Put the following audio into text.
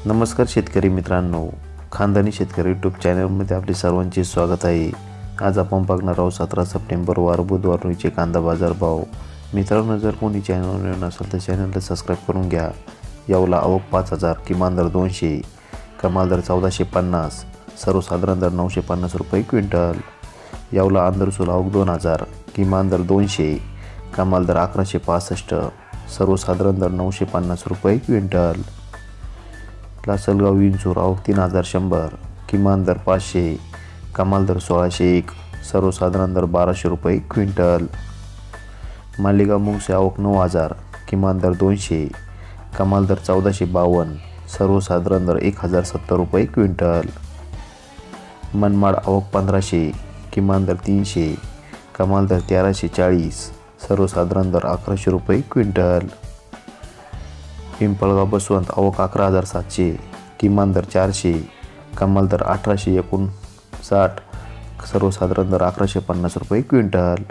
नमस्कार शेतकरी मित्रांनो, खानदानी शेतकरी यूट्यूब चॅनलमध्ये आपले सर्वांचे स्वागत आहे। आज आपण बघणार आहोत 17 सप्टेंबर वार बुधवार रोजीचे कांदा बाजार भाव। मित्रांनो, जर कोणी चॅनलवर नवीन असेल तर चॅनलला सबस्क्राईब करून घ्या। यावला आवक 5000, किमान दर 200, कमाल दर 1450, सर्वसाधारण दर 950 रुपये क्विंटल। यावला आंध्रसूल आवक 2000, किमान दर 200, कमाल दर 1165, सर्वसाधारण दर 950 रुपये क्विंटल। लासलगाव विंचूर आवक 3100, किमान दर 500, कमाल दर 1601, सर्वसाधारण दर 1200 रुपये क्विंटल। मालेगाव मुंगसे आवक 9000, किमान दर 200, कमाल दर 1452, सर्वसाधारण दर 1070 रुपये क्विंटल। मनमाड आवक 1500, किमान दर 300, कमाल दर 1340, सर्वसाधारण दर 1100 रुपये क्विंटल। पिंपळगाव बसवंत आवक 11700, किमान दर 400, कमाल दर 1859, सर्वसाधारण दर 1150 रुपये क्विंटल।